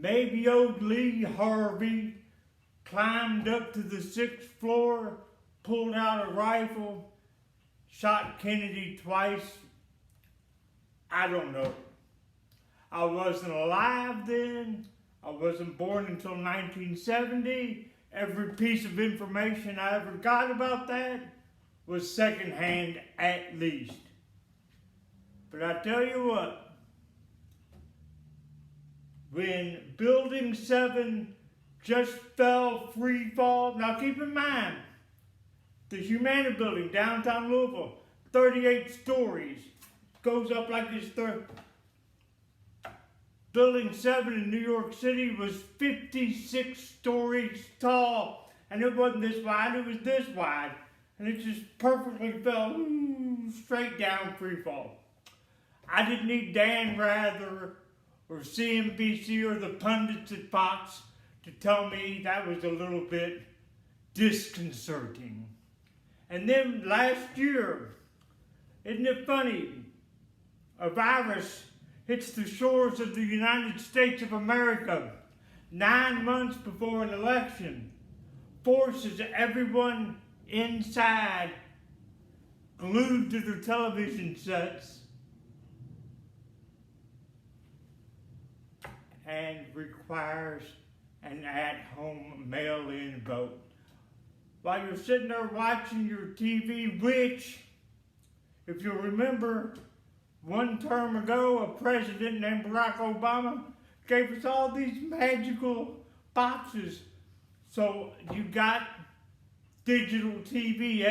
maybe old Lee Harvey climbed up to the sixth floor, pulled out a rifle, shot Kennedy twice. I don't know. I wasn't alive then. I wasn't born until 1970. Every piece of information I ever got about that was secondhand at least. But I tell you what, when Building 7 just fell free fall, now keep in mind, the Humana Building, downtown Louisville, 38 stories, goes up like this. Building 7 in New York City was 56 stories tall, and it wasn't this wide, it was this wide, and it just perfectly fell straight down free fall. I didn't need Dan Rather or CNBC or the pundits at Fox to tell me that was a little bit disconcerting. And then last year, isn't it funny, a virus hits the shores of the United States of America 9 months before an election, forces everyone inside, glued to their television sets, and requires an at-home mail-in vote. While you're sitting there watching your TV, which, if you remember, one term ago, a president named Barack Obama gave us all these magical boxes. So you got digital TV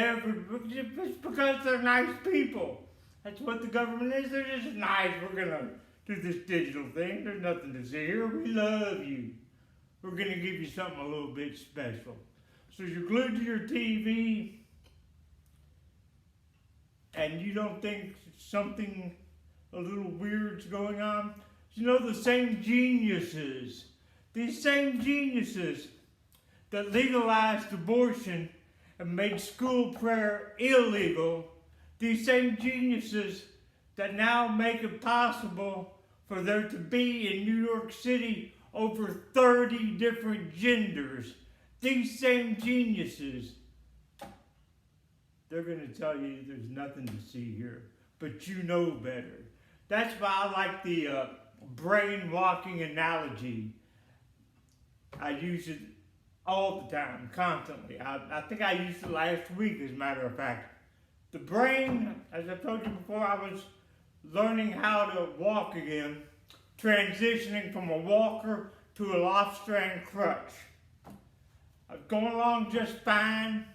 just because they're nice people. That's what the government is. They're just nice. We're going to do this digital thing. There's nothing to see here. We love you. We're going to give you something a little bit special. So you're glued to your TV and you don't think something a little weird's going on. You know, the same geniuses, these same geniuses that legalized abortion and made school prayer illegal, these same geniuses that now make it possible for there to be in New York City over 30 different genders, these same geniuses, they're going to tell you there's nothing to see here, but you know better. That's why I like the brain walking analogy. I use it all the time, constantly. I think I used it last week, as a matter of fact. The brain, as I told you before, I was learning how to walk again, transitioning from a walker to a loft strand crutch. I was going along just fine,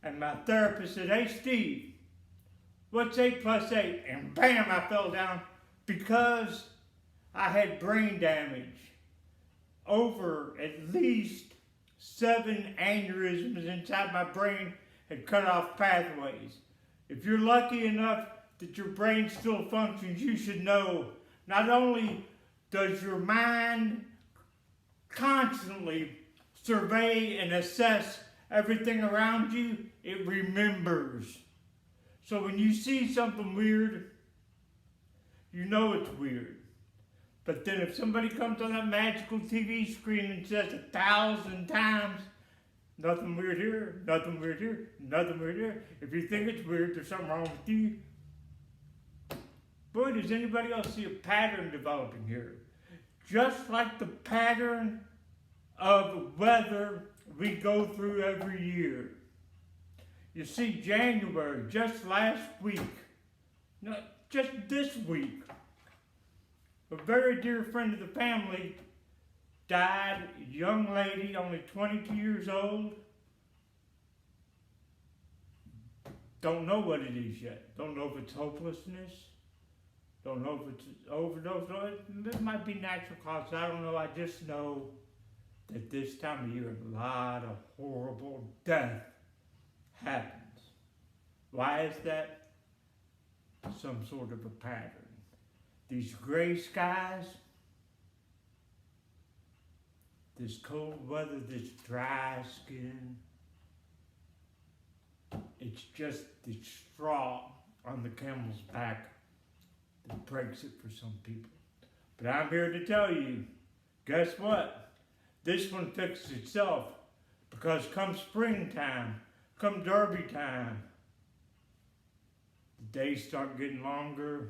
and my therapist said, "Hey Steve, what's 8 plus 8? And bam, I fell down because I had brain damage. Over at least 7 aneurysms inside my brain had cut off pathways. If you're lucky enough that your brain still functions, you should know not only does your mind constantly survey and assess everything around you, it remembers. So when you see something weird, you know it's weird. But then if somebody comes on that magical TV screen and says 1,000 times, nothing weird here, nothing weird here, nothing weird here, if you think it's weird, there's something wrong with you. Boy, does anybody else see a pattern developing here? Just like the pattern of weather we go through every year. You see, January, just last week, no, just this week, a very dear friend of the family died, a young lady, only 22 years old. Don't know what it is yet. Don't know if it's hopelessness. Don't know if it's overdose. It might be natural causes. I don't know. I just know that this time of year, a lot of horrible death happens. Why is that? Some sort of a pattern. These gray skies, this cold weather, this dry skin, it's just the straw on the camel's back that breaks it for some people. But I'm here to tell you, Guess what? This one fixes itself because come springtime, come derby time, the days start getting longer,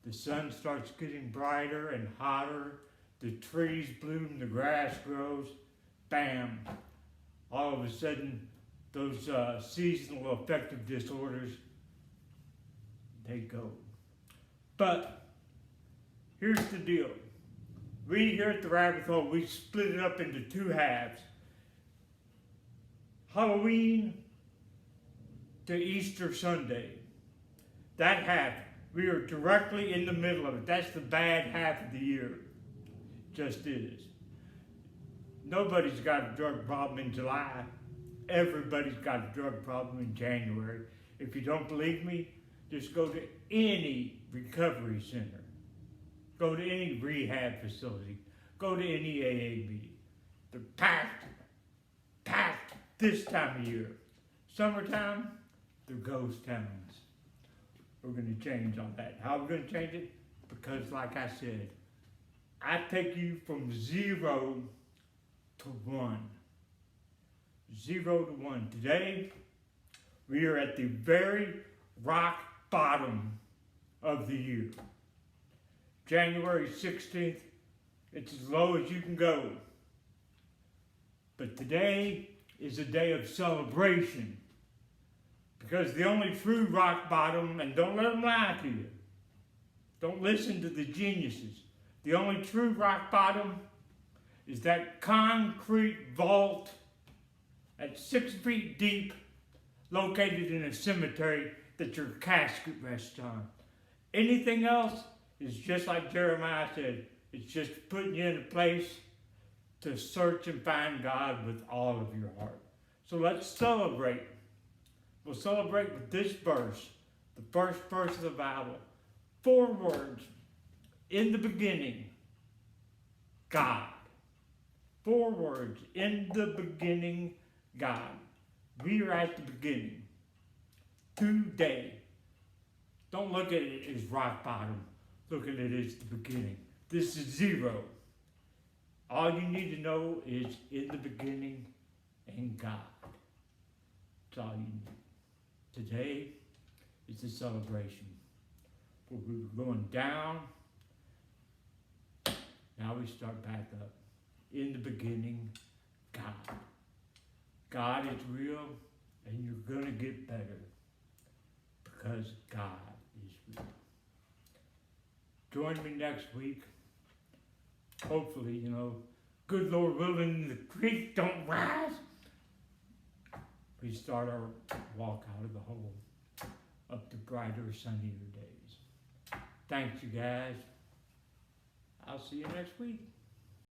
the sun starts getting brighter and hotter, the trees bloom, the grass grows, bam, all of a sudden those seasonal affective disorders, they go. But here's the deal. We here at the Rabbit Hole, we split it up into two halves. Halloween to Easter Sunday. That half, we are directly in the middle of it. That's the bad half of the year. Just is. Nobody's got a drug problem in July. Everybody's got a drug problem in January. If you don't believe me, just go to any recovery center. Go to any rehab facility. Go to any AA meeting. They're packed this time of year. Summertime, they're ghost towns. We're going to change all that. How are we going to change it? Because like I said, I take you from 0 to 1. 0 to 1. Today, we are at the very rock bottom of the year. January 16th, it's as low as you can go. But today is a day of celebration. Because the only true rock bottom, and don't let them lie to you, don't listen to the geniuses, the only true rock bottom is that concrete vault at 6 feet deep, located in a cemetery that your casket rests on. Anything else is just like Jeremiah said, it's just putting you in a place to search and find God with all of your heart. So let's celebrate. We'll celebrate with this verse, the first verse of the Bible. 4 words. In the beginning, God. 4 words. In the beginning, God. We are at the beginning. Today. Don't look at it as rock bottom. Look at it as the beginning. This is 0. All you need to know is in the beginning and God. That's all you need. Today is a celebration. We were going down. Now we start back up. In the beginning, God. God is real, and you're going to get better because God is real. Join me next week. Hopefully, good Lord willing, the creek don't rise. We start our walk out of the hole up to brighter, sunnier days. Thanks, you guys. I'll see you next week.